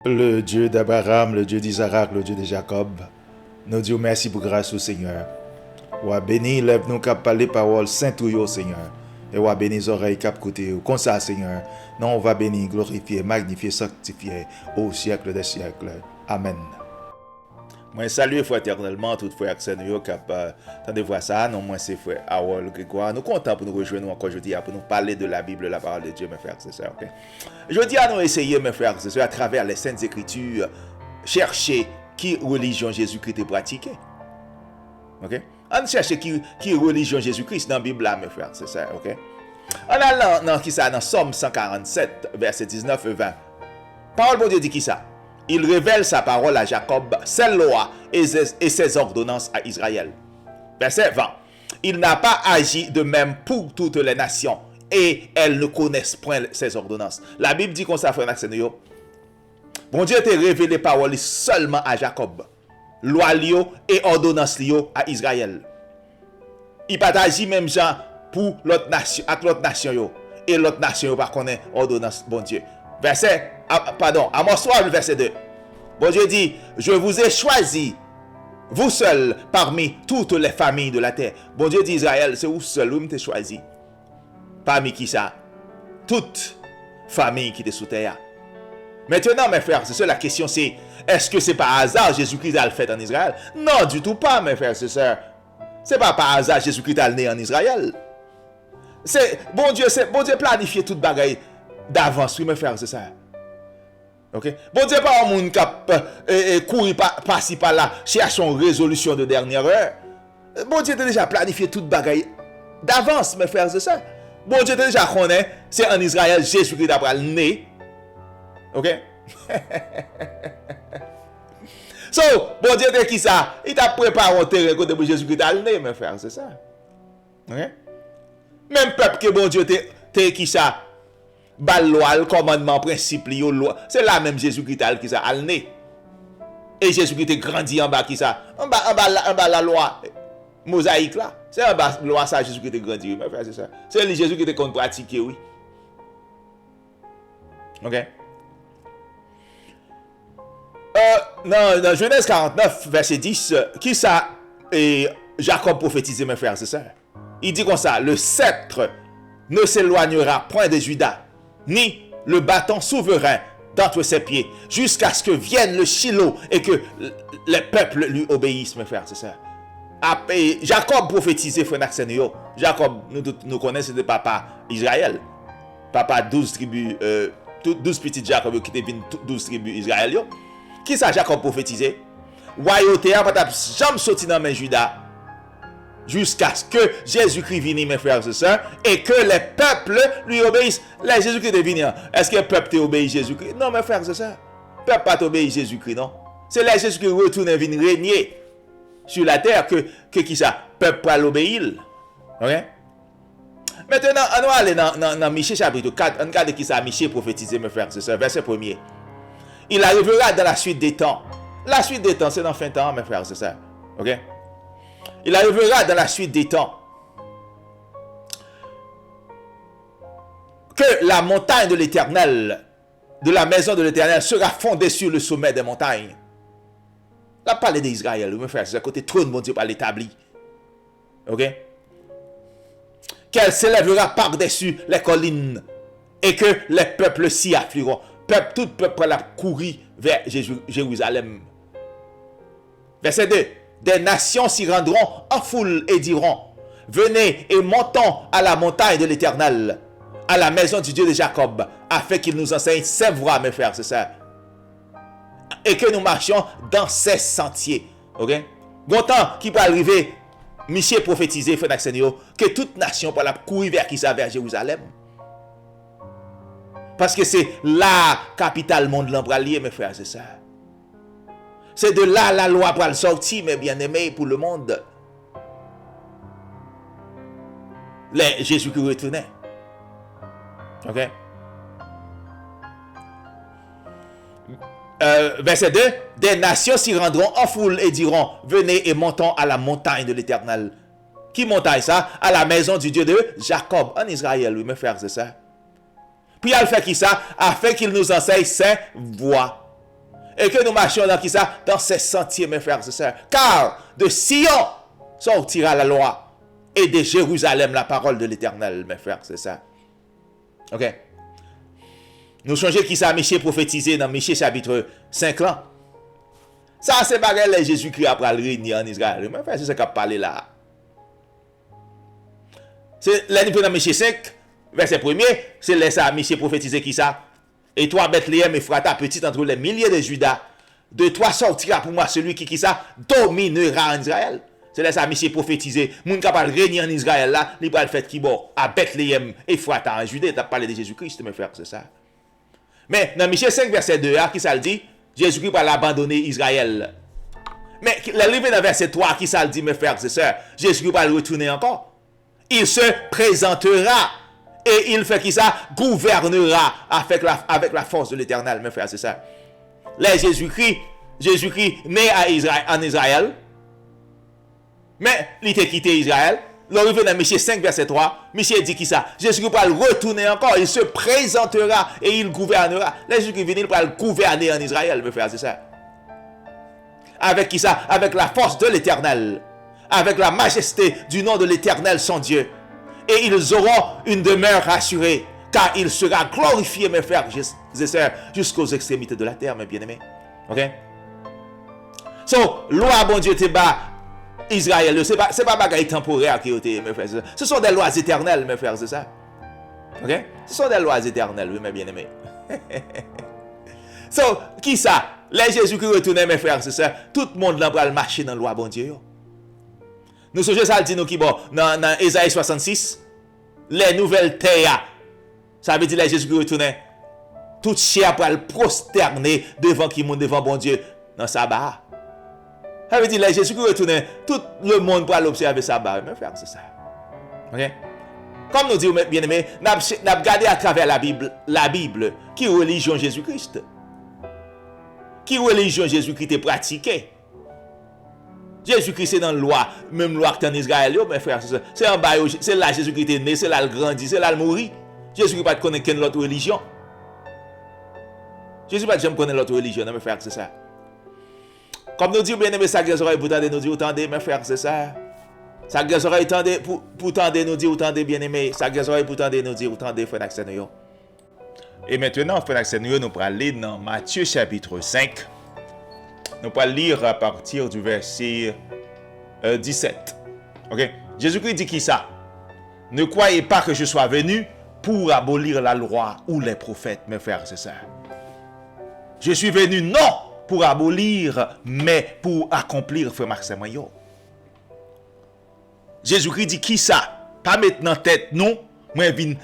Le Dieu d'Abraham, le Dieu d'Isaac, le Dieu de Jacob, nous disons merci pour grâce au Seigneur. Ou à béni, lève-nous cap parler parole sainte au Seigneur. Et ou à béni les oreilles cap côté. Comme ça, Seigneur. Non, on va bénir, glorifier, magnifier, sanctifier au siècle des siècles. Amen. Moi, salue fraternellement tout frère Xenio cap attendez voir ça. Non, moi c'est frère Harold Grégoire. Nous comptons pour nous rejoindre encore aujourd'hui pour nous parler de la Bible, la parole de Dieu, mes frères et sœurs. Okay? Je dis à nous essayer, mes frères et sœurs, à travers les Saintes Écritures, chercher qui religion Jésus-Christ est pratiquée. Ok? On cherche qui religion Jésus-Christ dans la Bible là, mes frères et sœurs. Ok? On a dans Somme 147, verset 19 et 20. Parole de Dieu dit qui ça? Il révèle sa parole à Jacob, ses lois et ses ordonnances à Israël. Verset 20. Il n'a pas agi de même pour toutes les nations et elles ne connaissent point ses ordonnances. La Bible dit qu'on s'en fait un accent. Bon Dieu t'a révélé parole seulement à Jacob, loi et ordonnances à Israël. Il n'a pas agi même genre pour l'autre nation, à l'autre nation et l'autre nation pas connaît ordonnance bon Dieu. Amos 3, verset 2. Bon Dieu dit, je vous ai choisi, vous seuls, parmi toutes les familles de la terre. Bon Dieu dit, Israël, c'est vous seul, vous m'avez choisi. Parmi qui ça? Toute famille qui est sous terre. Maintenant, mes frères, c'est ça la question, c'est, est-ce que c'est par hasard Jésus-Christ a le fait en Israël? Non, du tout pas, mes frères, c'est ça. C'est pas par hasard Jésus-Christ a le né en Israël. Bon Dieu planifié toute bagaille d'avance, oui, mes frères, c'est ça. Ok? Bon Dieu, pas un monde qui courir par-ci par-là, cherche une résolution de dernière heure. Bon Dieu a déjà planifié toute bagaille d'avance, mes frères, c'est ça. Bon Dieu a déjà connaît, c'est en Israël, Jésus-Christ a le né. Ok? So, bon Dieu a qui ça? Il t'a préparé un terrain côté pour Jésus-Christ a le né, mes frères, c'est ça. Ok? Même peuple que bon Dieu t'a qui ça? Bal loi, le commandement, principe, loi. C'est là même Jésus-Christ qui ça a le né. Et Jésus-Christ est grandi en bas qui ça? En bas la loi mosaïque là. C'est en bas la loi ça Jésus-Christ est grandi, mes frères, c'est ça. C'est lui Jésus qui était qu'on pratiquer, oui. OK? Dans Genèse 49, verset 10, qui ça et Jacob prophétisé, mes frères, c'est ça. Il dit comme ça, le sceptre ne s'éloignera point de Juda, ni le bâton souverain d'entre ses pieds, jusqu'à ce que vienne le Shiloh et que les peuples lui obéissent, mes frères, c'est ça. Après, Jacob prophétisé, frère Naxenio. Jacob, nous connaissons de papa Israël. Papa 12 tribus, 12 petits Jacob qui deviennent 12 tribus Israël. Qui ça Jacob prophétisé? Royauté a pas jamais sorti dans mes Judas jusqu'à ce que Jésus-Christ vienne, mes frères et sœurs, et que les peuples lui obéissent. Là, Jésus-Christ est venu. Est-ce que le peuple t'obéit Jésus-Christ? Non, mes frères et sœurs. Le peuple pas t'obéit Jésus-Christ, non. C'est là Jésus-Christ retourne et vient régner sur la terre que qui ça? Le peuple pas l'obéir. OK? Maintenant, on va aller dans Michée chapitre 4. On regarde qui ça Michée prophétisé, mes frères et sœurs. Verset 1er. Il arrivera dans la suite des temps. La suite des temps, c'est dans la fin de temps, mes frères et sœurs. OK? Il arrivera dans la suite des temps que la montagne de l'Éternel, de la maison de l'Éternel, sera fondée sur le sommet des montagnes. La parole d'Israël, mes frères, c'est à côté trône, mon Dieu, par l'établi. Ok? Qu'elle s'élèvera par-dessus les collines et que les peuples s'y afflueront. Tout peuple la courir vers Jérusalem. Verset 2. Des nations s'y rendront en foule et diront, venez et montons à la montagne de l'Éternel, à la maison du Dieu de Jacob, afin qu'il nous enseigne ses voies, mes frères, c'est ça. Et que nous marchions dans ses sentiers. Ok? Bon temps qui peut arriver, Michée prophétisé, frère Naxenio, que toute nation peut la courir vers qui ça, vers Jérusalem. Parce que c'est la capitale monde l'embralier, mes frères, c'est ça. C'est de là la loi pour le sortir, mes bien-aimés, pour le monde. Jésus qui retournait. Ok? Verset 2. Des nations s'y rendront en foule et diront, venez et montons à la montagne de l'Éternel. Qui montagne ça? À la maison du Dieu de Jacob, en Israël, oui, mes frères, c'est ça. Puis elle fait qui ça? Afin qu'il nous enseigne ses voies. Et que nous marchions dans qui ça? Dans ces sentiers, mes frères et sœurs. Car de Sion sortira la loi, et de Jérusalem la parole de l'Éternel, mes frères, c'est ça. Ok? Nous changeons qui ça, Michée prophétisé dans Michée chapitre 5 là. Ça, c'est bagarre les Jésus-Christ après le régner en Israël. Mes frères, c'est ça qu'a parlé là. C'est l'année dans Michée 5, verset 1er, c'est là ça, Michée prophétisé qui ça? Et toi, Bethléem, Ephrata, petite entre les milliers de Judas, de toi sortira pour moi celui qui ça dominera en Israël. C'est là ça, Michée prophétisé. Moun capable régner en Israël là, il va le faire qui bon à Bethléem, Ephrata en Judée. T'as parlé de Jésus-Christ, mes frères, c'est ça. Mais dans Michée 5, verset 2, qui ça le dit? Jésus-Christ va l'abandonner Israël. Mais l'arrivée dans verset 3, qui ça le dit, mes frères, c'est ça? Jésus-Christ va le retourner encore. Il se présentera. Et il fait qui ça? Gouvernera avec la force de l'Éternel, mes frères, c'est ça. Là, Jésus-Christ né en Israël. Mais il était quitté Israël. L'arrivée dans Michée 5, verset 3, Michée dit qui ça? Jésus-Christ va le retourner encore. Il se présentera et il gouvernera. Là, Jésus-Christ vient, il va le gouverner en Israël, mes frères, c'est ça. Avec qui ça? Avec la force de l'Éternel. Avec la majesté du nom de l'Éternel, son Dieu. Et ils auront une demeure assurée, car il sera glorifié, mes frères et sœurs, jusqu'aux extrémités de la terre, mes bien-aimés. Ok? So, loi, bon Dieu, te bas Israël, c'est pas bagaille temporaire qui est, mes frères et sœurs. Ce sont des lois éternelles, mes frères, c'est ça. Ok? Ce sont des lois éternelles, oui, mes bien-aimés. So, qui ça? Les Jésus qui retournent, mes frères et sœurs, tout le monde va marcher dans la loi, bon Dieu, yo. Nous sommes ça dit nous qui bon dans Ésaïe 66 les nouvelles terres ça veut dire les Jésus qui retourne toute chair pour le prosterner devant qui monde devant bon Dieu dans sabbat. Ça veut dire les Jésus qui retourne tout le monde pour l'observer sabbat mes frères c'est ça. OK? Comme nous disons bien-aimés, n'a regardé à travers la Bible qui religion Jésus-Christ. Qui religion Jésus-Christ est pratiquée. Jésus-Christ est dans la loi, même loi que en Israël, mes frères, c'est en bas, c'est là Jésus-Christ est né, c'est là le grandi, c'est là le mourir. Jésus-Christ pas connaître quelle autre religion. Jésus pas jamais connaître l'autre religion, mes frères, c'est ça. Comme nous disons bien aimé, ça grâce oreille pour tendre nous dire autant mes frères, c'est ça. Ça grâce oreille pour tendre nous dire autant bien aimé, ça grâce oreille pour tendre nous dire autant frères et sœurs. Et maintenant, frères et sœurs, nous allons aller dans Matthieu chapitre 5. Nous allons lire à partir du verset 17. Ok? Jésus-Christ dit qui ça? Ne croyez pas que je sois venu pour abolir la loi ou les prophètes, mes frères et sœurs. Je suis venu non pour abolir, mais pour accomplir, frère Maxime. Jésus-Christ dit qui ça? Pas maintenant tête, non, mais vient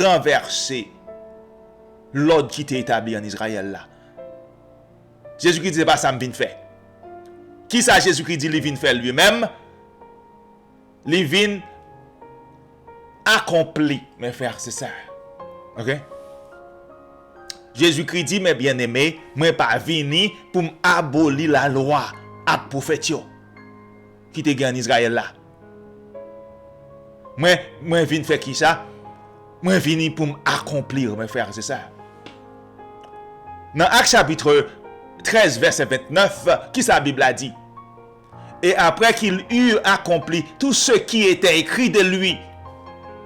renverser l'ordre qui était établi en Israël là. Jésus-Christ dit pas ça me vient faire. Qui ça Jésus-Christ dit il vient faire lui-même? Il vient accompli, mes frères, c'est ça. OK? Jésus-Christ dit mes bien-aimés, moi pas venu pour abolir la loi à prophète qui était en Israël là. Moi venu faire qui ça? Moi venu pour accomplir, mes frères, c'est ça. Dans Actes chapitre 13, verset 29, qui sa Bible a dit? Et après qu'il eut accompli tout ce qui était écrit de lui,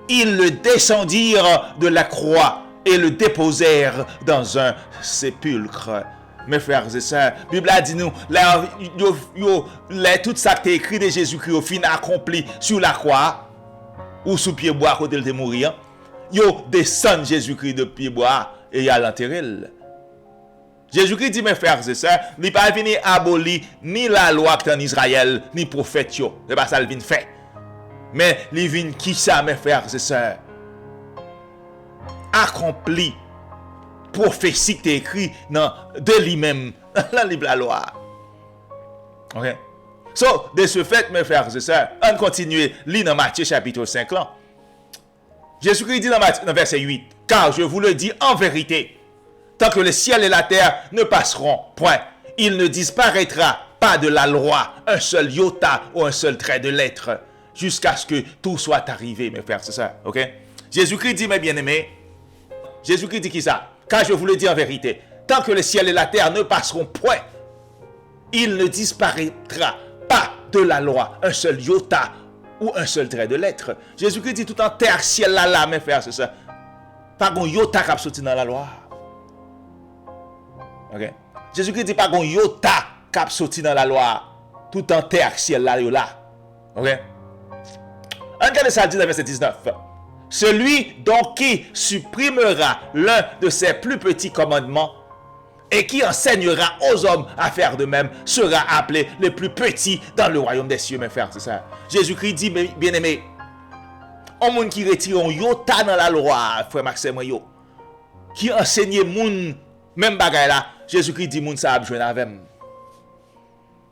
ils le descendirent de la croix et le déposèrent dans un sépulcre. Mes frères et sœurs, la Bible a dit nous, tout ça qui est écrit de Jésus-Christ au fin accompli sur la croix, ou sous pied bois, quand il est mort, yo descend Jésus-Christ de pied bois et il a l'enterré. Jésus-Christ dit, mes frères et sœurs, il n'est pas venu abolir ni la loi qui est en Israël, ni prophète. Ce n'est pas ça qu'il vient faire. Mais il vient qui ça, mes frères et sœurs? Accompli prophétie qui est écrite de lui-même, dans le livre de la loi. Ok? So, de ce fait, mes frères et sœurs, on continue, lit dans Matthieu chapitre 5 là. Jésus-Christ dit dans verset 8, car je vous le dis en vérité, tant que le ciel et la terre ne passeront point, il ne disparaîtra pas de la loi un seul iota ou un seul trait de lettre, jusqu'à ce que tout soit arrivé, mes frères, c'est ça, ok? Jésus-Christ dit, mes bien-aimés, Jésus-Christ dit qui ça? Car je vous le dis en vérité, tant que le ciel et la terre ne passeront point, il ne disparaîtra pas de la loi un seul iota ou un seul trait de lettre. Jésus-Christ dit tout en terre, ciel, là, mes frères, c'est ça. Pas qu'on iota qui a sorti dans la loi. Ok? Jésus-Christ dit pas qu'on iota qui a sorti dans la loi. Tout en terre, ciel, là. Ok? Regardez ça, dit dans verset 19. Celui donc qui supprimera l'un de ses plus petits commandements et qui enseignera aux hommes à faire de même sera appelé le plus petit dans le royaume des cieux, mes frères, c'est ça. Jésus-Christ dit, bien aimé, un monde qui retire un iota dans la loi, frère Maxime, qui enseigne moun même bagay là, Jésus-Christ dit moun ça a besoin avec.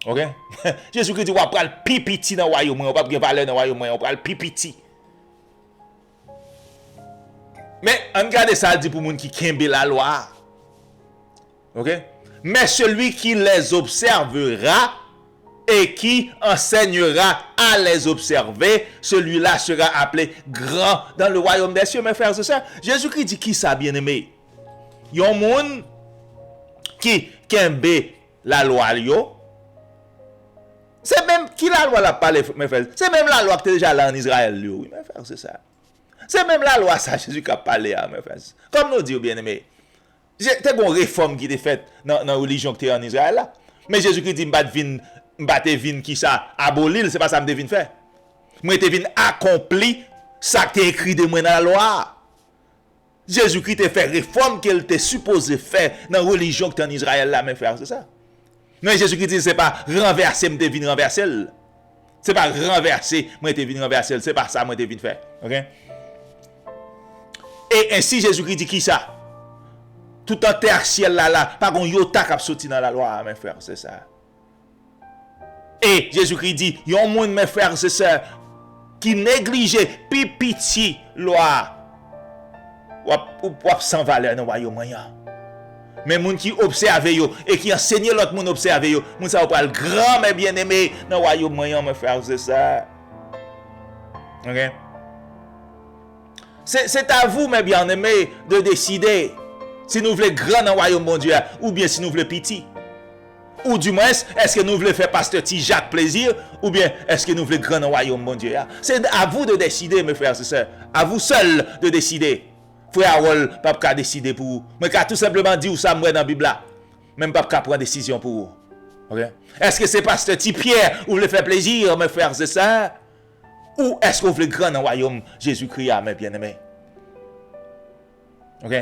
OK? Jésus-Christ dit on va prendre pipiti dans le royaume, on va pas valeur dans le royaume, on va prendre pipiti. Mais regardez ça dit pour moun qui kembe la loi. OK? Mais celui qui les observera et qui enseignera à les observer, celui-là sera appelé grand dans le royaume des cieux, mes frères et sœurs. Jésus-Christ dit qui ça, bien-aimé? Il y a un monde qui kembe la loi, c'est même qui la loi l'a parlé, mes frères. C'est même la loi qui est déjà là en Israël, oui, mes frères, c'est ça. C'est même la loi, ça, Jésus qui a parlé, mes frères. Comme nous dit, bien-aimé. C'est une réforme qui était faite dans la religion qui était en Israël là. Mais Jésus-Christ dit, m'bate vin qui ça abolir, c'est pas ça me devine faire. Moi te vin accompli ça qui est écrit de moi dans la loi. Jésus-Christ te fait réforme qu'elle était supposé faire dans la religion qui était en Israël là, mes frères, c'est ça. Mais Jésus-Christ dit, c'est pas renverser, me devine renverser. C'est pas renverser, moi te vin renverser, c'est pas ça moi te vin faire. OK? Et ainsi Jésus-Christ dit qui ça? Tout en terre, ciel là, pas qu'on yota qui a sorti dans la loi, mes frères, c'est ça. Et Jésus-Christ dit, il y a un monde, mes frères, c'est ça, qui néglige, puis pitié, loi, ou sans valeur dans le royaume. Mais les gens qui observent et qui enseignent l'autre monde observer, les gens ça va pas le grand, mais bien aimé dans le royaume, mes frères, c'est ça. OK? C'est à vous, mes bien-aimés, de décider si nous voulons grand dans le royaume de Dieu ou bien si nous voulons petit. Ou du moins, est-ce que nous voulons faire pasteur T. Jacques plaisir ou bien est-ce que nous voulons grand dans le royaume de Dieu. C'est à vous de décider, mes frères et sœurs. À vous seuls de décider. Frère Harold, pas qu'à décider pour vous. Mais qu'à tout simplement dire où ça moi dans la Bible là. Même pas qu'à prendre décision pour vous. Okay? Est-ce que c'est pasteur T. Pierre ou voulez faire plaisir, mes frères et sœurs? Ou est-ce que vous voulez grand dans le royaume Jésus-Christ, mes bien-aimés? OK?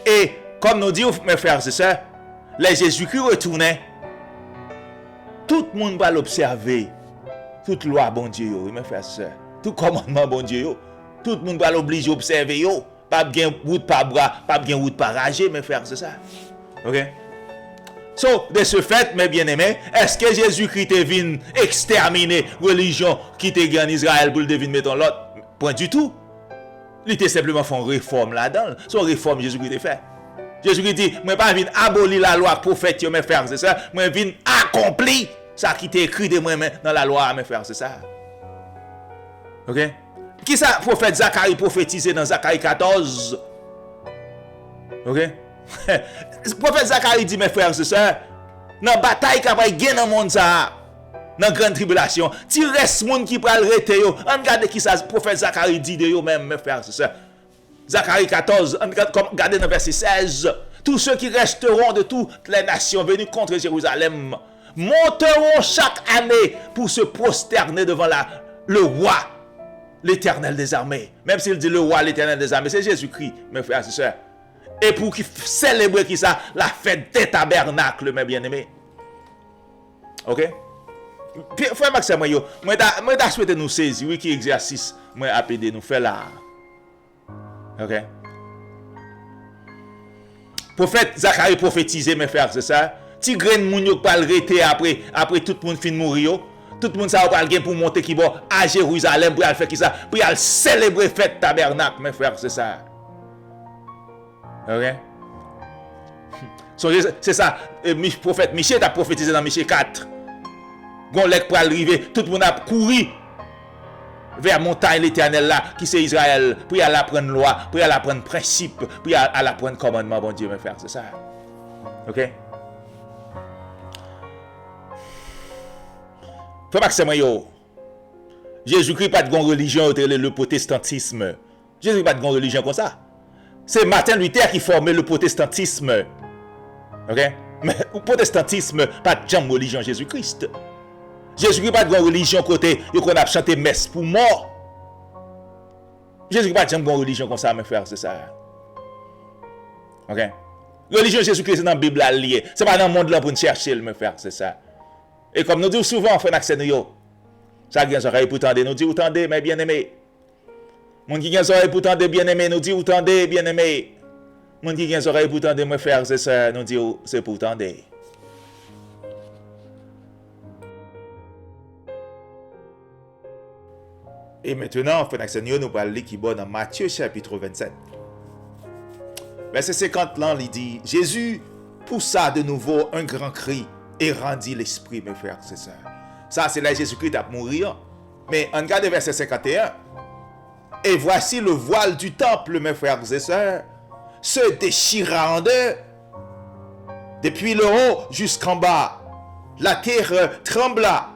Et comme nous disons, mes frères et sœurs, les Jésus-Christ retournaient, tout le monde va l'observer. Toute loi, bon Dieu, mes frères et sœurs. Tout commandement, bon Dieu, tout le monde va l'obliger à observer. Pas bien route par bras, pas bien route par rager, mes frères et sœurs. OK? So, de ce fait, mes bien-aimés, est-ce que Jésus-Christ est venu exterminer la religion qui était en Israël pour le deviner mettre l'autre? Point du tout. Il était simplement fait une réforme là-dedans. Son réforme, Jésus-Christ a fait. Jésus-Christ dit, moi pas venu abolir la loi prophète, mes frères, c'est ça. Moi venu accomplir ça qui était écrit de moi dans la loi, mes frères, c'est ça. OK? Qui ça, prophète Zacharie prophétisé dans Zacharie 14? OK? Prophète Zacharie dit, mes frères, c'est ça. Dans la bataille qui va gagner dans le monde, ça. Dans la grande tribulation, si reste monde qui pral rete yo, regardez qui ça prophète Zacharie dit de yo même, mes frères, c'est ça. Zacharie 14, regardez dans verset 16. Tous ceux qui resteront de toutes les nations venues contre Jérusalem monteront chaque année pour se prosterner devant le roi, l'Éternel des armées. Même s'il dit le roi, l'Éternel des armées, c'est Jésus-Christ, mes frères, c'est ça. Et pour qu'ils célèbrent qui ça, la fête des tabernacles, mes bien-aimés. OK? Frère Maxime, moi je souhaite nous saisir, oui, qui exercice, moi appelé nous faire là. OK? Prophète Zacharie prophétisé, mes frères, c'est ça. Ti graine moun yo pral rete après tout le monde fin mourir. Tout le monde ça va gagner pour monter qui va à Jérusalem pour aller faire qui ça, pour aller célébrer fête tabernacle, mes frères, c'est ça. OK? C'est ça, prophète Michée a prophétisé dans Michée 4. Gon lek pour arriver, tout le monde a couru vers montagne l'éternel là, qui c'est Israël, pour y aller apprendre loi, pour y aller apprendre principe, pour y aller apprendre commandement, bon Dieu, mes frères, c'est ça. Ok? Frère Maxime, yo, Jésus-Christ pas de grande religion, le protestantisme. Jésus pas de grande religion comme ça. C'est Martin Luther qui formait le protestantisme. Ok? Mais le protestantisme, pas de jambe religion Jésus-Christ. Jésus-Christ pas de grande religion côté, qu'on a chanté messe pour mort. Jésus pas de jambe religion comme ça, mes frères, c'est ça. Ok? Religion Jésus-Christ, c'est dans la Bible liée. C'est pas dans le monde là pour nous chercher, mes frères, c'est ça. Et comme nous disons souvent, frère Maxime, ça qui a des oreilles pour tendre, nous dit ou tendez, mes bien-aimés. Mon qui a des oreilles pour tendre, bien-aimés, nous dit ou tendez, bien-aimés. Mon qui a des oreilles pour tendre, mes frères et sœurs, nous dit c'est pour tendre. Et maintenant, frère Maxime, nous parlons qui bon dans Matthieu chapitre 27. Verset 50 là, il dit, Jésus poussa de nouveau un grand cri et rendit l'esprit, mes frères et sœurs. Ça, c'est là Jésus-Christ a mourir. Mais on regarde verset 51. Et voici le voile du temple, mes frères et sœurs, se déchira en deux, depuis le haut jusqu'en bas. La terre trembla,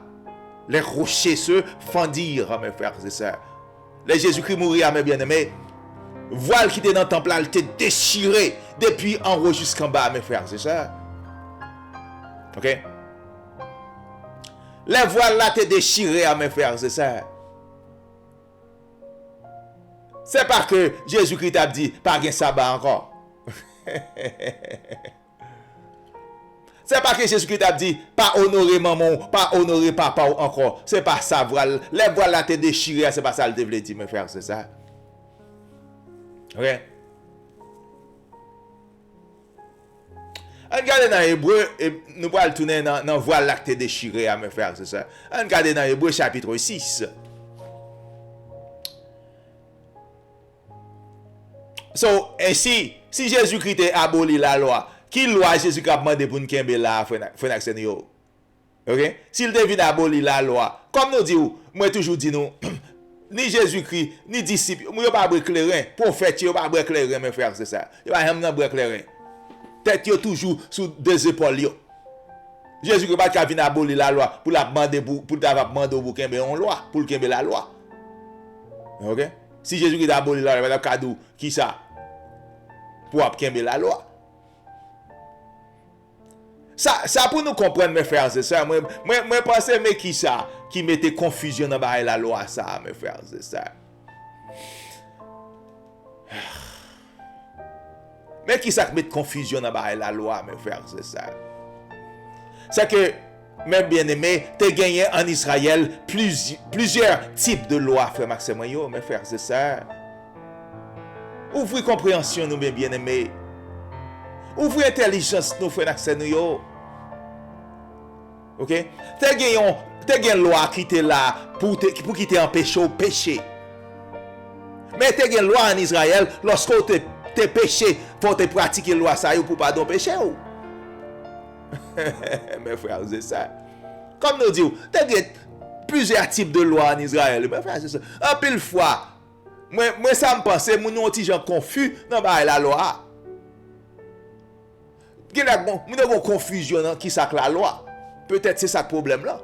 les rochers se fendirent, mes frères et sœurs. Les Jésus-Christ mourir, mes bien-aimés. Voile qui était dans le temple, il était déchiré depuis en haut jusqu'en bas, mes frères et sœurs. Ok? Les voiles là étaient déchirés, mes frères et sœurs. C'est pas que Jésus-Christ a dit, pas de sabbat encore. C'est pas que Jésus-Christ a dit, pas honorer maman, pas honorer papa encore. C'est pas ça, voile. Les voiles là étaient déchirés, c'est pas ça le devait dire, mes frères, c'est ça. Ok? Regardez dans Hébreu, nous allons tourner dans voile là qui est déchiré, mes frères, c'est ça. Regardez dans Hébreu chapitre 6. So, ainsi, si Jésus-Christ a aboli la loi, qui loi Jésus-Christ a demandé pour nous kembe là, frère Seigneur? Ok? S'il devine abolir la loi, comme nous disons, moi toujours dis nous, ni Jésus-Christ, ni disciples, nous ne pas éclairer, prophète, nous ne pas éclairer, mes frères, c'est ça. Nous ne pas éclairer. Tête toujours sous deux épaules. Jésus-Christ n'a pas venir abolir la loi pour la demander pour kembe une loi, pour kembe la loi. Ok? Si Jésus-Christ a aboli la loi, il a cadeau qui ça? Pour kembe la loi. Ça pour nous comprendre, mes frères et sœurs, moi pense mais qui ça qui mettait confusion dans la loi ça, mes frères et sœurs. Mais qui ça qui met confusion dans la loi, mes frères et sœurs? C'est que même bien-aimé, tu gagné en Israël plusieurs types de lois, frère Maxime, mes frères et sœurs. Ouvrez compréhension, nous, mes bien-aimés. Ouvrez intelligence, nous, frère Maxime, ok? Tu gagné une loi qui était là pour qui t'empêcher au péché. Mais tu gagné une loi en Israël, lorsque tu es péché, faut te pratiquer la loi ça pour pas de péché. Mes frères et sœurs, comme nous disons, tu as plusieurs types de lois en Israël. Mes frères et sœurs, un pile fois, moi ça me pense, mon nom petit gens confus dans la loi. Il y a une confusion dans qui ça la loi. Peut-être c'est ça le problème là.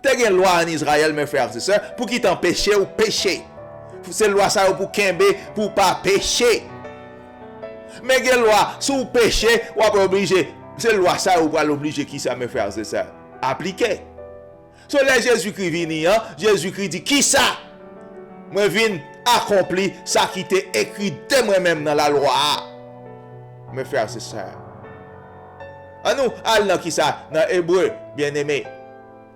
Tu as une loi en Israël, mes frères et sœurs, pour qui t'empêche ou pécher. C'est loi ça pour kembe pour pas pécher. Mais une loi sous péché ou pas obligé. C'est loi ça ou pas l'obliger qui ça, mes frères et sœurs, appliquer. So là Jésus-Christ vini, Jésus-Christ dit qui ça? Moi viens accomplir ça qui était écrit de moi-même dans la loi. Mes frères et sœurs. À nous, allons qui ça dans Hébreu, bien-aimé.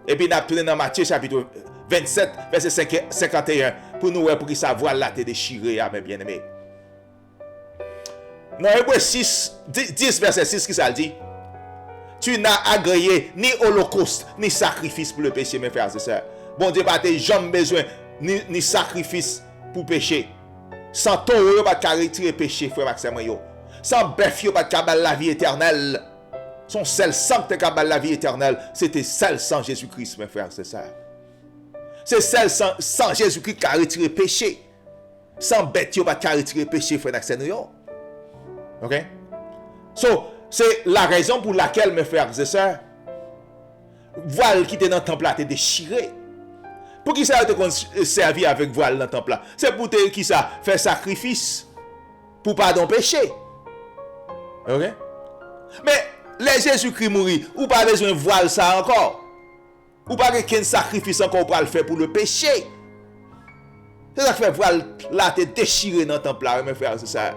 Et puis nous tourné dans Matthieu chapitre 27 verset 51 pour nous pour qu'il savoir là t'es déchiré, mes bien-aimés. Dans Hébreu 10 verset 6 qui ça dit? Tu n'as agréé ni holocauste ni sacrifice pour le péché, mes frères et sœurs. Bon Dieu pas jamais besoin ni sacrifice pour pécher. Sans taureau pas de retirer péché, frère Maxime. Sans bœuf pas de la vie éternelle. Son seul sang qui a la vie éternelle, c'était seul sang Jésus-Christ, mes frères et sœurs. C'est celle sans Jésus-Christ qui a retiré péché. Sans bête, il n'y a pas de retiré péché, frère Naxen. Ok? So, c'est la raison pour laquelle, mes frères et sœurs, voile qui était dans le temple là, était déchiré. Pour qui ça a été servi avec voile dans le temple là? C'est pour qui ça fait sacrifice pour pardon péché. Ok? Mais les Jésus-Christ mourit, ou pas besoin de voile ça encore? Ou pas qu'un sacrifice encore pour le faire pour le péché? C'est ça qui fait voile là, t'es déchiré dans le temple là, mes frères, c'est ça.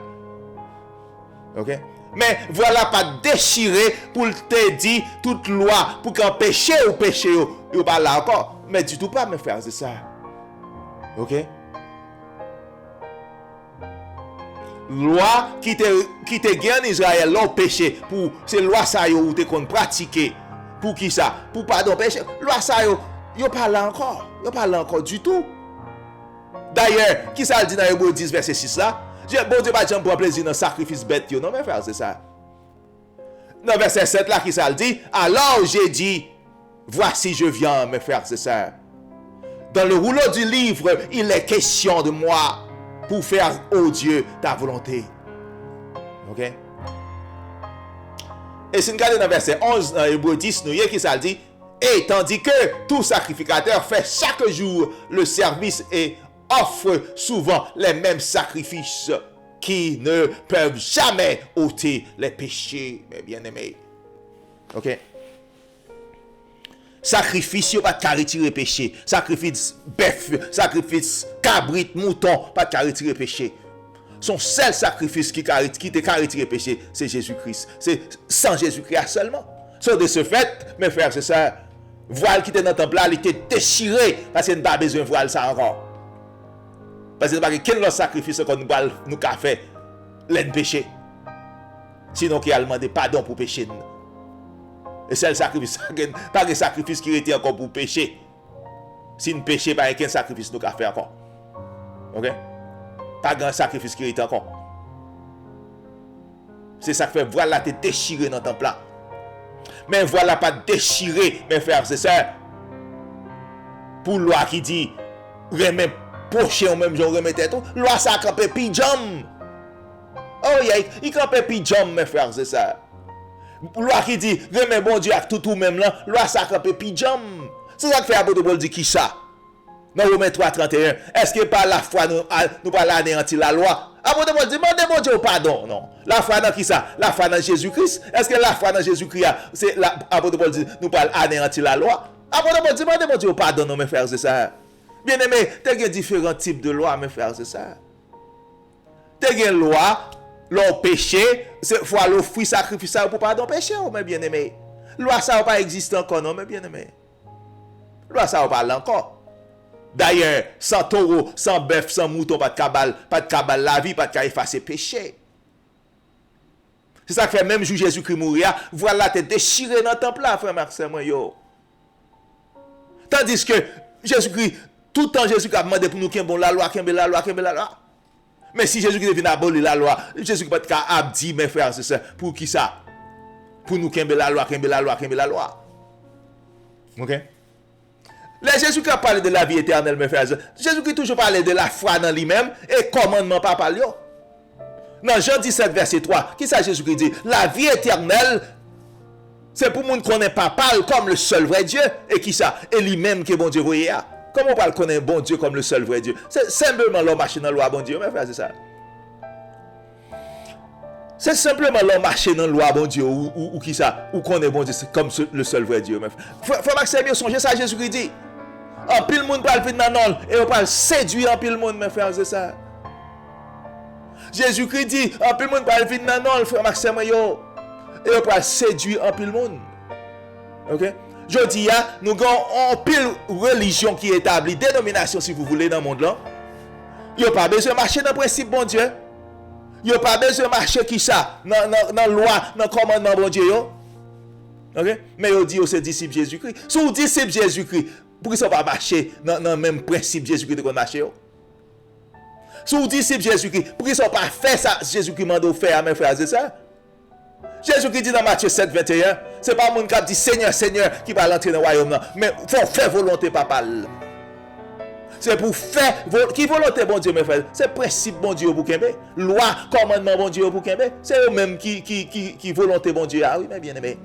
Ok? Mais voilà pas déchiré pour te dire toute loi pour qu'un péché ou péché ou pas là encore. Mais du tout pas, mes frères, c'est ça. Ok? Loi qui te gagne en Israël, l'on péché pour c'est loi ça ou te qu'on pratiquer pour qui ça? Pour pardon péché. Loi ça yo pas là encore. Yo pas là encore du tout. D'ailleurs, qui ça dit dans Hébreux 10 verset 6 là? Bon Dieu pas jamais pour plaisir dans sacrifice bête non mes frères, c'est ça. Dans verset 7 là qui ça le dit? Alors j'ai dit voici je viens mes frères, c'est ça. Dans le rouleau du livre, il est question de moi pour faire, oh Dieu, ta volonté. Ok? Et si nous regardons dans verset 11, dans Hébreux 10, nous y qui ça dit? Et tandis que tout sacrificateur fait chaque jour le service et offre souvent les mêmes sacrifices qui ne peuvent jamais ôter les péchés, mes bien-aimés. Ok? Sacrifice, pas de retirer péché. Sacrifice bœuf, sacrifice cabrit, mouton, pas de retirer péché. Son seul sacrifice qui te retirer péché, c'est Jésus-Christ. C'est sans Jésus-Christ seulement. So, de ce fait, mes frères, c'est ça. Voile qui était dans le temple là, il était déchiré parce qu'il n'y a pas besoin de voile ça encore. Parce que ce n'est pas quel sacrifice qu'on nous a fait, l'un péché. Sinon, qu'il a demandé pardon pour péché. Et c'est le sacrifice, pas un sacrifice qui était encore pour péché. Si nous péchons, pas un sacrifice nous a fait encore. Ok? Pas un sacrifice qui était encore. C'est ça qui fait, voilà, t'es déchiré dans ton plan. Mais voilà pas déchiré, mes frères et sœurs. Pour loi qui dit, remet poché ou même jour remet tête, loi ça campé pijam. Oh yeah, il campé pijam, mes frères et sœurs. Loi qui dit, remet bon Dieu avec tout même là, loi ça campé pijam. C'est ça qui fait apôtre Paul dit qui ça? Dans Romains 3:31, est-ce que par la foi nous pas anéantir la loi? Apôtre Paul dit, demandez bon Dieu pardon. Non. La foi dans qui ça? La foi dans Jésus-Christ. Est-ce que la foi dans Jésus-Christ, c'est apôtre Paul dit, nous pas anéantir la loi? Apôtre Paul dit, demandez bon Dieu pardon, non, mes frères, c'est ça. Bien aimé, il y a différents types de lois, mes frères, c'est ça. Il y a une loi, l'on péché, c'est faut l'offrir sacrifice pour pardon péché, mes bien aimé. Loi ça n'a pas existé encore, non, mes bien aimé. Loi ça n'a pas encore. D'ailleurs, sans taureau, sans bœuf, sans mouton, pas de cabale la vie, pas de effacer péché. C'est ça qui fait même jour Jésus-Christ mourir, voilà, t'es déchiré dans le temple là, frère Marcel, moi, yo. Tandis que Jésus-Christ, tout le temps Jésus-Christ a demandé pour nous qu'il y ait la loi, qu'il y ait la loi, qu'il y ait la loi. Mais si Jésus-Christ vient abolir la loi, Jésus-Christ peut être abdi, mes frères, c'est ça. Pour qui ça? Pour nous qu'il y ait la loi, qu'il y ait la loi, qu'il y ait la loi. Ok? Là, Jésus-Christ a parlé de la vie éternelle, mes frères. Jésus-Christ toujours parlé de la foi dans lui-même et commandement par parler. Dans Jean 17, verset 3, qui ça Jésus-Christ dit? La vie éternelle, c'est pour monde qu'on n'est pas parle comme le seul vrai Dieu. Et qui ça? Et lui-même qui est bon Dieu, voyez. Comment on parle qu'on est bon Dieu comme le seul vrai Dieu? C'est simplement l'homme marché dans la loi, bon Dieu, mes frères, c'est ça. C'est simplement l'homme marché dans la loi, bon Dieu, ou qui ça? Ou qu'on est bon Dieu comme le seul vrai Dieu, mes frères. Faut Maxime bien songer ça, Jésus-Christ dit. En pile monde parle fin nan non et on parle séduire en pile monde mes frères c'est ça. Jésus-Christ dit en pile monde parle fin nan non frère Maxime yo et on parle séduire en pile monde. OK? Jodi a nous avons en pile religion qui est établie, dénomination si vous voulez dans le monde là. Yo pas besoin marcher dans principe bon Dieu. Yo pas besoin marcher qui ça dans loi, dans commandement bon Dieu yo. OK? Mais yo dit c'est disciple Jésus-Christ. Sous disciple Jésus-Christ pour qu'ils ne soient pas marcher dans le même principe Jésus-Christ qu'on marche. Si vous disciple Jésus-Christ, pour qu'ils ne soient pas fait ça, Jésus-Christ m'a dit faire, mes frères, c'est ça? Jésus-Christ dit dans Matthieu 7, 21, ce n'est pas mon qui dit Seigneur, Seigneur, qui va l'entrer dans le royaume, mais il faut faire volonté, papa. C'est pour faire qui volonté bon Dieu me fait. C'est principe bon Dieu pour Kembe. Loi, commandement bon Dieu pour Kembe. C'est eux-mêmes qui volonté bon Dieu. Ah oui, mais bien aimé.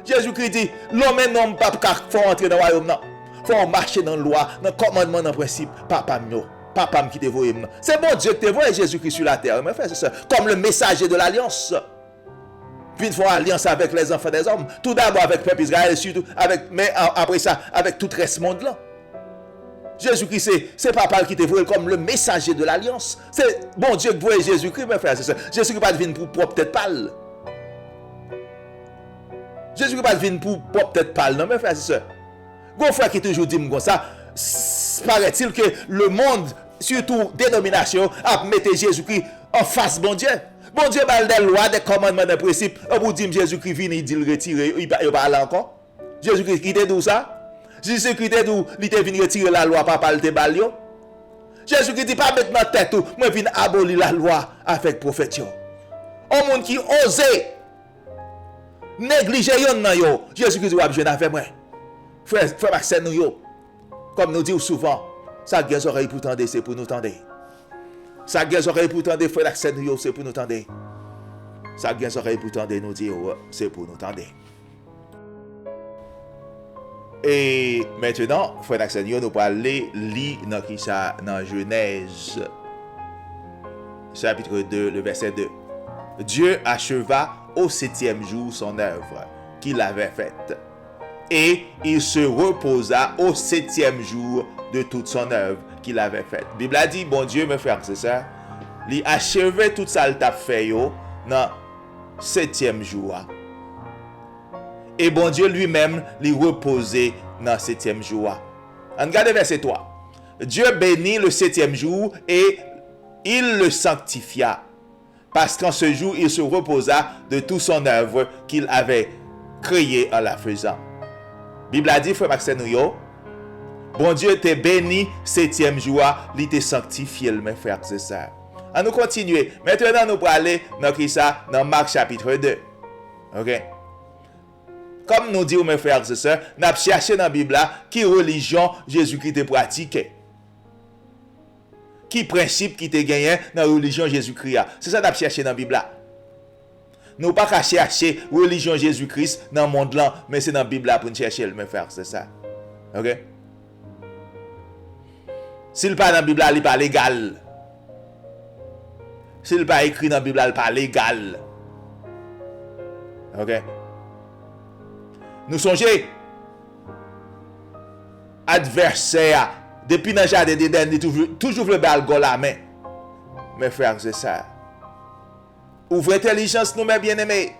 Jésus-Christ dit, l'homme non pas faut entrer dans le royaume non. Faut marcher dans la loi, dans le commandement, dans le principe. Papa qui te voit. C'est bon Dieu qui te voit Jésus-Christ sur la terre. Mais frère, c'est ça. Comme le messager de l'alliance. Puis ils font alliance avec les enfants des hommes. Tout d'abord avec le peuple Israël, surtout mais après ça, avec tout le reste monde là. Jésus-Christ, c'est papa qui te voit comme le messager de l'alliance. C'est bon Dieu qui voit Jésus-Christ, mes frères, c'est ça. Jésus-Christ pas venir pour propre tête pâle. Jésus-Christ pas venir pour propre tête pâle, non, mes frères, c'est ça. Gon frère qui toujours dit comme ça, paraît-il que le monde, surtout dénomination, a mis Jésus-Christ en face bon Dieu. Bon Dieu parle des lois, des commandements, des principes. On vous dit Jésus-Christ vient, il dit le retirer, il parle encore. Jésus-Christ qui était d'où ça? Jésus-Christ était d'où il était venu retirer la loi, papa le balio. Jésus-Christ dit pas mettre dans tête tout, moi viens abolir la loi avec prophète. Un monde qui ose négliger yon nan yo, Jésus-Christ va besoin avec moi. Frère Maxime nous yo. Comme nous disons souvent, ça guère oreille pour tendre, c'est pour nous tendre. Ça guère oreille pour tendre, frère Maxime nous yo, c'est pour nous tendre. Ça guère oreille pour tendre, nous dire c'est pour nous tendre. Et maintenant, frère Maxime nous nous parler lire dans Genèse chapitre 2, le verset 2. Dieu acheva au 7e jour son œuvre qu'il avait faite. Et il se reposa au 7e jour de toute son œuvre qu'il avait faite. La Bible a dit, bon Dieu, mes frères, c'est ça. Il achevait tout ça, il t'a fait dans le 7e jour. Et bon Dieu lui-même, il reposait dans le 7e jour. Regardez verset 3. Dieu bénit le 7e jour et il le sanctifia. Parce qu'en ce jour, il se reposa de toute son œuvre qu'il avait créée en la faisant. La Bible a dit, frère Maxime Nouyo, bon Dieu t'est béni, 7e jour, il t'est sanctifié, mes frères, c'est ça. On nous continuer. Maintenant, nous allons aller dans Marc chapitre 2. Ok? Comme nous disons, mes frères et sœurs, nous avons cherché dans la Bible qui religion Jésus-Christ a pratiqué. Qui principe qui te gagné dans la religion Jésus-Christ. C'est ça que nous avons cherché dans la Bible. Nous ne pouvons pas chercher religion Jésus-Christ dans le monde là, mais c'est dans la Bible pour nous chercher, mes frères, c'est ça. Ok? S'il pas dans la Bible, il n'est pas légal. S'il pas écrit dans la Bible, il n'est pas légal. Ok? Nous songeons, adversaire, depuis dans le jardin d'Éden, il toujours le bal go la main. Mes frères, c'est ça. Ouvrez intelligence, nous, mes bien-aimés.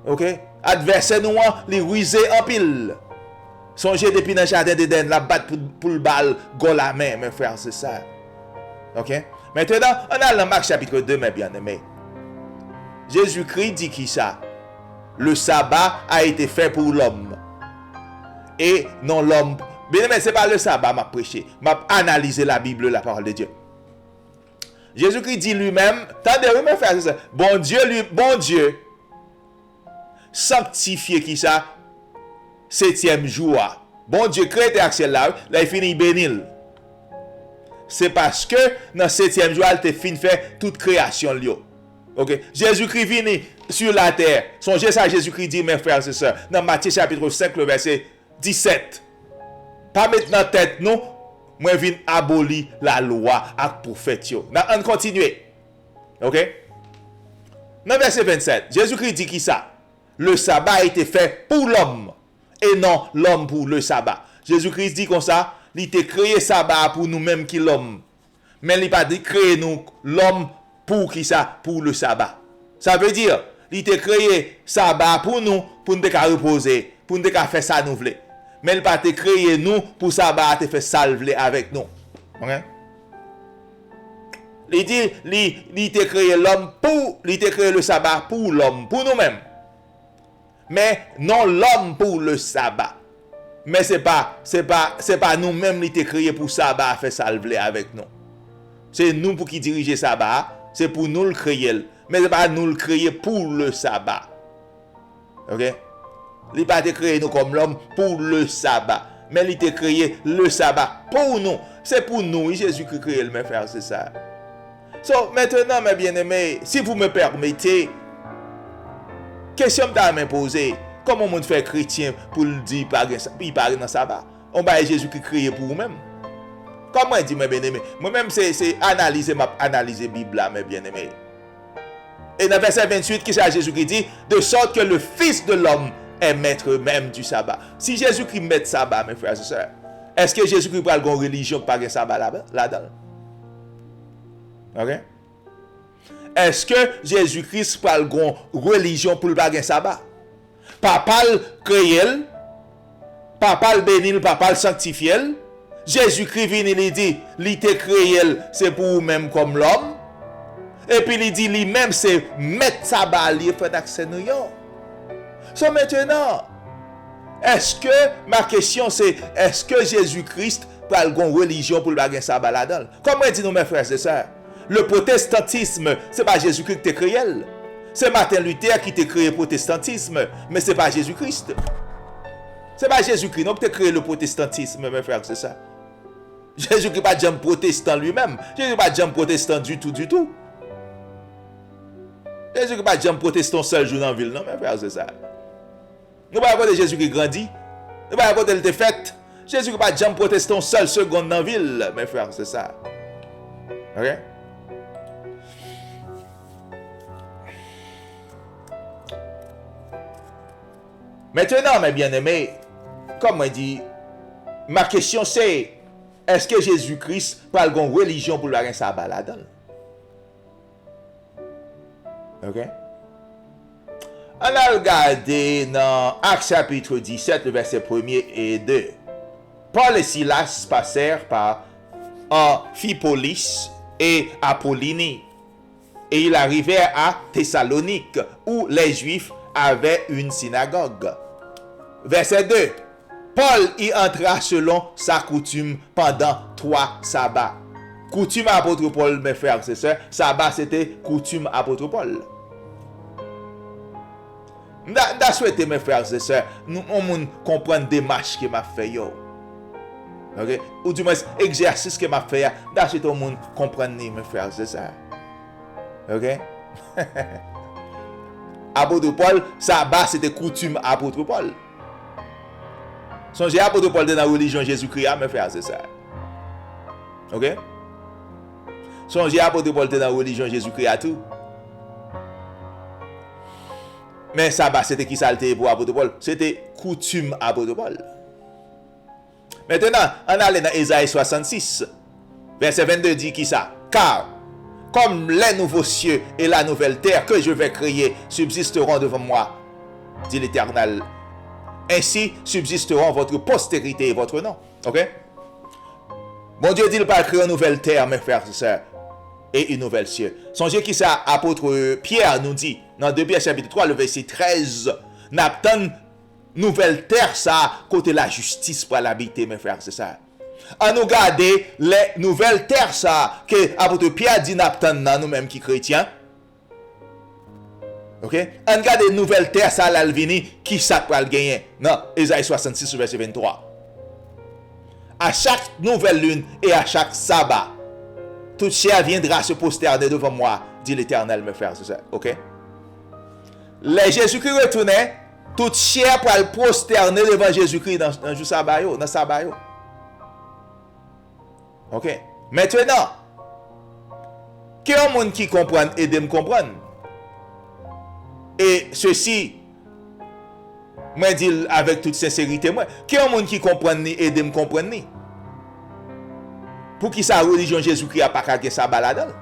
Ok? Adversaire, nous, les ruisé en pile. Songez depuis dans le jardin d'Éden, la batte pour le bal go la main, mes frères, c'est ça. Ok? Maintenant, on a dans Marc chapitre 2, mes bien-aimés. Jésus-Christ dit qui ça? Le sabbat a été fait pour l'homme. Et non l'homme. Bien aimé, ce n'est pas le sabbat m'a prêché. M'a analysé la Bible, la parole de Dieu. Jésus-Christ dit lui-même, attendez, mes frères, c'est ça. Bon Dieu, sanctifié qui ça? 7e jour. Bon Dieu, créé action là, il finit bénir. C'est parce que dans 7e jour, il te finit faire toute création. Ok? Jésus-Christ vient sur la terre. Songez ça, Jésus-Christ dit, mes frères et sœurs, dans Matthieu chapitre 5, le verset 17. Pas mettre dans la tête, non, moi viens abolir la loi avec prophète. On continue. Ok? Dans verset 27, Jésus-Christ dit qui ça? Le sabbat a été fait pour l'homme et non l'homme pour le sabbat. Jésus-Christ dit comme ça, il a créé le sabbat pour nous-mêmes qui l'homme. Mais il n'a pas dit créer nous l'homme pour qui ça? Pour le sabbat. Ça veut dire, il a créé le sabbat pour nous reposer, pour nous faire ça nous voulons. Mais il n'a pas créé nous pour sabbat te faire salver avec nous. Ok? Il dit, il a créé l'homme pour, il a créé le sabbat pour l'homme, pour nous-mêmes. Mais non l'homme pour le sabbat. Mais c'est pas nous-mêmes qui avons créé pour sabbat faire salver avec nous. C'est nous pour qui diriger sabbat, c'est pour nous le créer. Mais c'est pas nous le créer pour le sabbat. OK? Il n'a pas créé nous comme l'homme pour le sabbat. Mais il t'a créé le sabbat pour nous. C'est pour nous, Jésus-Christ créé le mes frères, c'est ça. So, maintenant, mes bien-aimés, si vous me permettez, question m'a posée, comment on fait chrétien pour le dire il parle dans le sabbat? On va Jésus-Christ créé pour vous-même. Comment dit mes bien-aimés? Moi-même, c'est analyser la Bible là, mes bien-aimés. Et dans verset 28, qui c'est Jésus-Christ dit, de sorte que le Fils de l'homme est maître même du sabbat. Si Jésus-Christ met le sabbat, mes frères et sœurs, est-ce que Jésus-Christ parle d'une religion qui parle de sabbat là-dedans? Ok? Est-ce que Jésus-Christ parle d'une religion pour le parler de sabbat? Papa créé, papa béni, papa sanctifié. Jésus-Christ vient et dit, il t'a créé, c'est pour vous-même comme l'homme. Et puis il dit lui-même c'est mettre sabbat il fait accès nous yo. So maintenant, est-ce que ma question c'est est-ce que Jésus-Christ parle d'une religion pour le bagage sabbat là-dedans? Comment dit nous mes frères et sœurs? Le protestantisme, c'est pas Jésus-Christ qui t'a créé. C'est Martin Luther qui t'a créé le protestantisme, mais c'est pas Jésus-Christ. C'est pas Jésus-Christ non qui t'a créé le protestantisme mes frères et sœurs. Jésus-Christ pas jamais protestant lui-même. Jésus pas jamais protestant du tout. Jésus qui pas jamais protestant seul jour dans la ville, non, mes frères, c'est ça. Nous ne parlons pas de Jésus qui grandit. Nous ne parlons pas de défaite. Jésus qui pas jamais protestant seul seconde dans la ville, mes frères, c'est ça. Ok? Maintenant, mes bien-aimés, comme on dit, ma question c'est, est-ce que Jésus-Christ parle d'une religion pour le sabbat là-dedans? Ok? On a regardé dans Actes chapitre 17, le verset 1er et 2. Paul et Silas passèrent par Amphipolis et Apollonie. Et ils arrivèrent à Thessalonique, où les Juifs avaient une synagogue. Verset 2. Paul y entra selon sa coutume pendant 3 sabbats. Coutume apôtre Paul, mes frères et sœurs, sabbat c'était coutume apôtre Paul. Je souhaite, mes frères et sœurs, nous comprendre démarche que m'a fait yo. OK? Ou du moins exercice que m'a fait, je souhaite au monde comprendre mes frères et sœurs. OK? Apôtre Paul, sabbat c'était coutume apôtre Paul. Songez apôtre Paul dans la religion Jésus-Christ, mes frères et sœurs. OK? Songez apôtre Paul dans la religion Jésus-Christ à tout. Mais sabbat, c'était qui ça pour apôtre Paul? C'était coutume apôtre Paul. Maintenant, on allait dans Ésaïe 66. Verset 22 dit qui ça? Car, comme les nouveaux cieux et la nouvelle terre que je vais créer subsisteront devant moi, dit l'Éternel. Ainsi subsisteront votre postérité et votre nom. Ok? Mon Dieu dit, il va créer une nouvelle terre, mes frères et sœurs, et une nouvelle cieux. Songez qui ça, apôtre Pierre nous dit, dans 2 Pierre chapitre 3, le verset 13, n'attend nouvelle terre, ça, côté la justice pour l'habiter, mes frères et sœurs. À nous garder les nouvelles terres, ça, que apôtre Pierre dit, n'attend nous-mêmes qui chrétiens. Ok? On regarde les nouvelles terres, ça, l'alvini, qui ça pour le gagner? Non, Ésaïe 66, verset 23. À chaque nouvelle lune et à chaque sabbat, toute chair viendra se prosterner devant moi, dit l'Éternel, mes frères et sœurs. Ok? Les Jésus-Christ retournait, toute chair pour le prosterner devant Jésus-Christ dans le jour sabbat, dans le sabbat. Ok? Maintenant, qui est un monde qui comprend et de me comprendre? Et ceci, moi dis avec toute sincérité, moi, qui est un monde qui comprend et de me comprendre? Pour qui sa religion Jésus-Christ a pas qu'à sabbat là-dedans?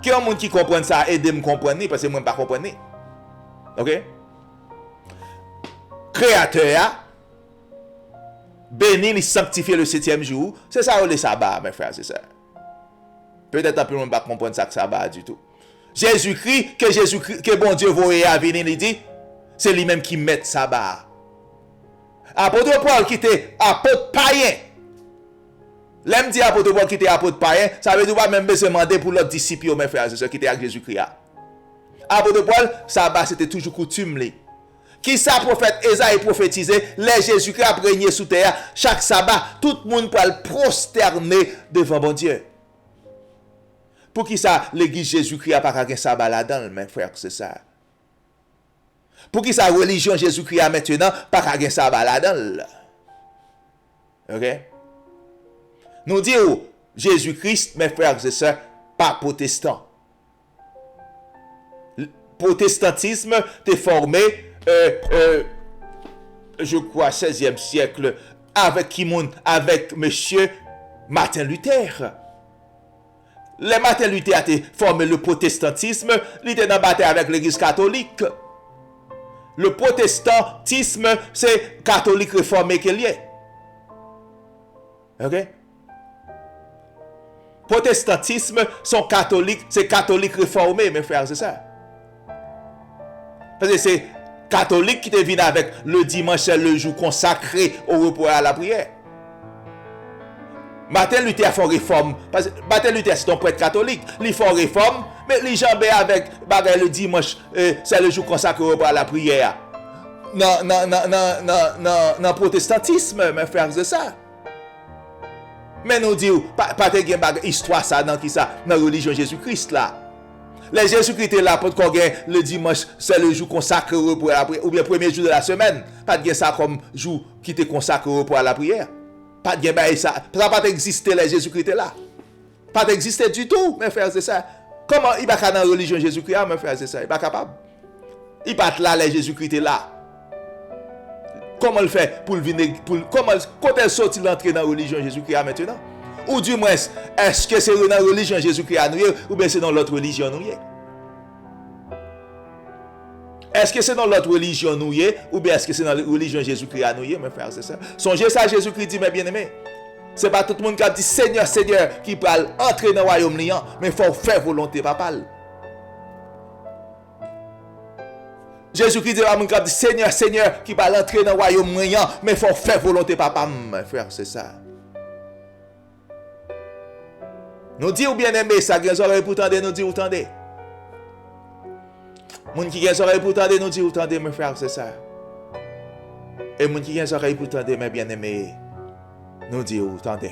Qui est un monde qui comprend ça et de me comprendre parce que moi pas comprendre. OK? Créateur béni, il sanctifie le 7e jour. C'est ça le sabbat, mes frères, c'est ça. Peut-être un peu monde pas comprendre ça que sabbat du tout. Jésus-Christ, que bon Dieu voyait à venir, il dit, c'est lui-même qui met sabbat. Apôtre Paul qui était apôtre païen. L'aime dit apôtre Paul qui était apôtre païen, ça veut dire pas même se demander pour l'autre disciple, mes frères et sœurs, qui étaient avec Jésus-Christ. Apôtre Paul, sabbat c'était toujours coutume. Qui ça prophète Esaïe prophétisé, les Jésus-Christ a régné sous terre, chaque sabbat, tout le monde peut le prosterner devant bon Dieu. Pour qui ça, l'église Jésus-Christ a pas un sabbat là-dedans, mes frères, c'est ça. Pour qui ça, religion Jésus-Christ a maintenant pas un sabbat là-dedans. Ok? Nous disons, Jésus-Christ, mes frères et sœurs, pas protestant. Le protestantisme est formé, je crois, 16e siècle, avec monsieur Martin Luther. Les Martin Luther a formé le protestantisme, il était en bataille avec l'église catholique. Le protestantisme, c'est catholique réformé qu'il y est. Ok? Protestantisme, sont catholiques, c'est catholique réformé, mes frères, c'est ça. Parce que c'est catholique qui te vient avec le dimanche, c'est le jour consacré au repos et à la prière. Martin Luther a fait réforme. Parce que Martin Luther, c'est un prêtre catholique. Il fait réforme, mais les jambes avec le dimanche, c'est le jour consacré au repos et à la prière. Non, protestantisme, mes frères, c'est ça. Mais nous disons, pas de histoire ça dans qui ça, dans la religion Jésus-Christ là. Les Jésus-Christ est là pour qu'on gagne le dimanche, c'est le jour consacré au repos à la prière, ou bien le premier jour de la semaine. Pas de ça comme jour qui te consacré au repos à la prière. Pas de ça. Ça n'a pas existé, les Jésus-Christ est là. Pas d'exister du tout, mes frères, c'est ça. Comment il va dans la religion Jésus-Christ, mes frères, c'est ça. Il n'est pas capable. Il pas là, les Jésus-Christ est là. Comment il fait pour venir, quand elle sortit l'entrée dans la religion Jésus-Christ maintenant? Ou du moins, est-ce que c'est dans la religion Jésus-Christ ou bien c'est dans l'autre religion nous? Est-ce que c'est dans l'autre religion nous ou bien est-ce que c'est dans la religion Jésus-Christ à nous, mes frères, c'est ça? Songez ça, Jésus-Christ dit, mes bien-aimés. C'est pas tout le monde qui a dit Seigneur, Seigneur, qui peut entrer dans le royaume liant, mais il faut faire volonté, papa. Jésus-Christ dit à mon cap, Seigneur, Seigneur, qui va entrer dans le royaume moyen, mais il faut faire volonté, papa, mes frères, c'est ça. Nous disons bien aimé, ça, qui oreilles pour tendre, nous dit ou tendez. Moun qui a oreilles pour tendre, nous dit ou tendez, mes frères, c'est ça. Et moun qui a oreilles pour tendre, mes bien-aimés, nous dit ou tendez.